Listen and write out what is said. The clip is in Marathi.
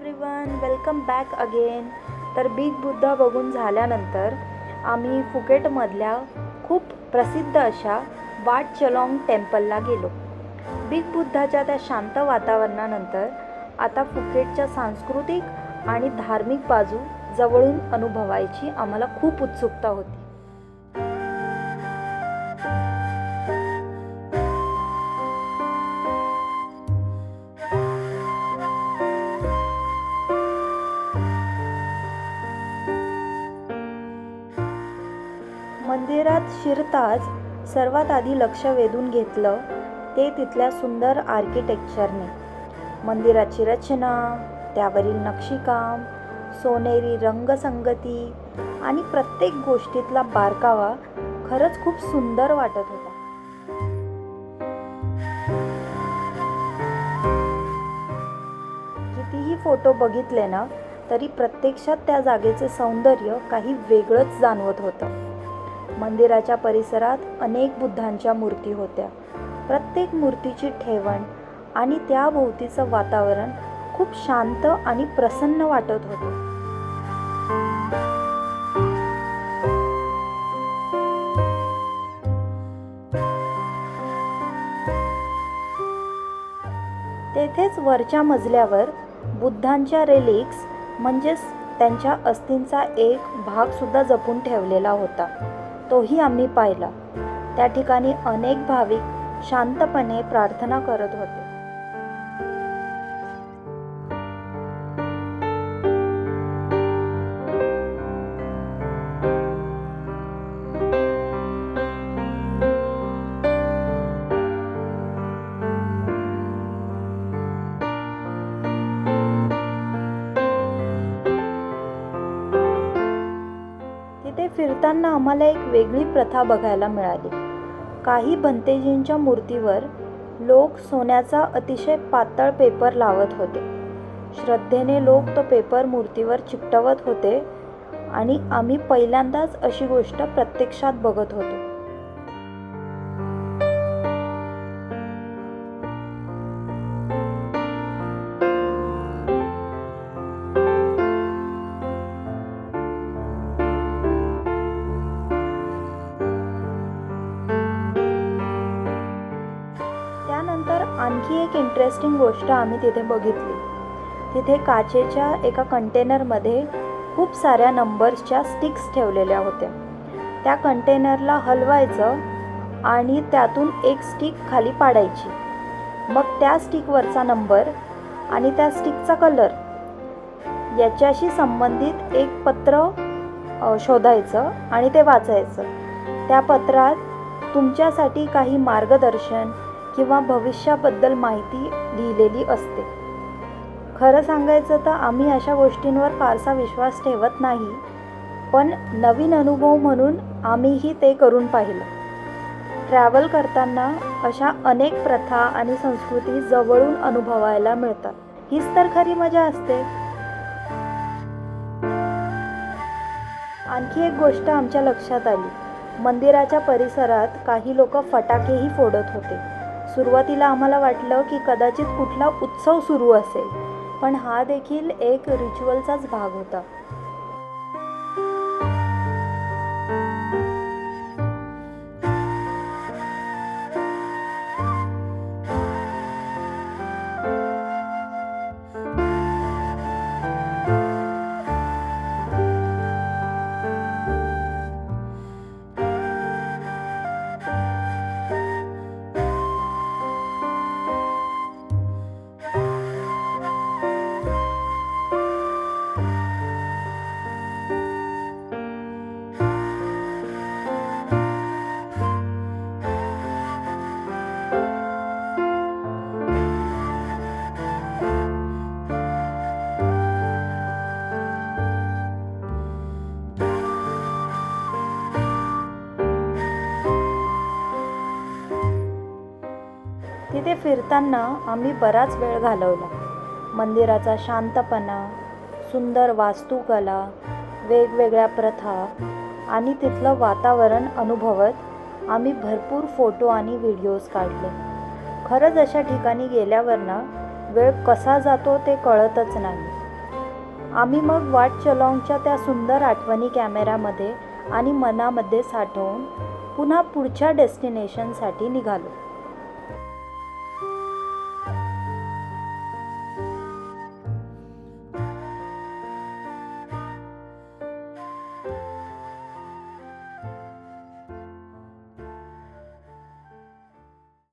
Everyone, welcome back again. तर बिग बुद्धा बघून झाल्यानंतर आम्ही फुकेटमधल्या खूप प्रसिद्ध अशा वाट चलॉंग टेम्पलला गेलो. बिग बुद्धाच्या त्या शांत वातावरणानंतर आता फुकेटच्या सांस्कृतिक आणि धार्मिक बाजू जवळून अनुभवायची आम्हाला खूप उत्सुकता होती. मंदिरात शिरताच सर्वात आधी लक्ष वेधून घेतलं ते तिथल्या सुंदर आर्किटेक्चरने. मंदिराची रचना, त्यावरील नक्षीकाम, सोनेरी रंगसंगती आणि प्रत्येक गोष्टीतला बारकावा खरंच खूप सुंदर वाटत होता. कितीही फोटो बघितले ना तरी प्रत्यक्षात त्या जागेचे सौंदर्य काही वेगळंच जाणवत होतं. मंदिराच्या परिसरात अनेक बुद्धांच्या मूर्ती होत्या. प्रत्येक मूर्तीची ठेवण आणि त्याभोवतीचं वातावरण खूप शांत आणि प्रसन्न वाटत होतं. तेथेच वरच्या मजल्यावर बुद्धांच्या रेलिक्स म्हणजेच त्यांच्या अस्थींचा एक भाग सुद्धा जपून ठेवलेला होता. तोही आम्ही पाहिला. त्या ठिकाणी अनेक भाविक शांतपणे प्रार्थना करत होते. फिरताना आम्हाला एक वेगळी प्रथा बघायला मिळाली. काही भंतेजींच्या मूर्तीवर लोक सोन्याचा अतिशय पातळ पेपर लावत होते. श्रद्धेने लोक तो पेपर मूर्तीवर चिकटवत होते आणि आम्ही पहिल्यांदाच अशी गोष्ट प्रत्यक्षात बघत होतो. आणखी एक इंटरेस्टिंग गोष्ट आम्ही तिथे बघितली. तिथे काचेच्या एका कंटेनरमध्ये खूप साऱ्या नंबर्सच्या स्टिक्स ठेवलेल्या होत्या. त्या कंटेनरला हलवायचं आणि त्यातून एक स्टिक खाली पाडायची. मग त्या स्टिकवरचा नंबर आणि त्या स्टिकचा कलर याच्याशी संबंधित एक पत्र शोधायचं आणि ते वाचायचं. त्या पत्रात तुमच्यासाठी काही मार्गदर्शन किंवा भविष्याबद्दल माहिती लिहिलेली असते. खरं सांगायचं तर आम्ही अशा गोष्टींवर फारसा विश्वास ठेवत नाही, पण नवीन अनुभव म्हणून आम्हीही ते करून पाहिलं. ट्रॅव्हल करताना अशा अनेक प्रथा आणि संस्कृती जवळून अनुभवायला मिळतात. हीच तर खरी मजा असते. आणखी एक गोष्ट आमच्या लक्षात आली. मंदिराच्या परिसरात काही लोक फटाकेही फोडत होते. सुरुवातीला आम्हाला वाटलं की कदाचित कुठला उत्सव सुरू असेल, पण हा देखील एक रिच्युअलचाच भाग होता. तिथे फिरताना आम्ही बराच वेळ घालवला. मंदिराचा शांतपणा, सुंदर वास्तुकला, वेगवेगळ्या प्रथा आणि तिथलं वातावरण अनुभवत आम्ही भरपूर फोटो आणि व्हिडिओज काढले. खरंच अशा ठिकाणी गेल्यावर ना वेळ कसा जातो ते कळतच नाही. आम्ही मग वाटचलॉंगच्या त्या सुंदर आठवणी कॅमेऱ्यामध्ये आणि मनामध्ये साठवून पुन्हा पुढच्या डेस्टिनेशनसाठी निघालो.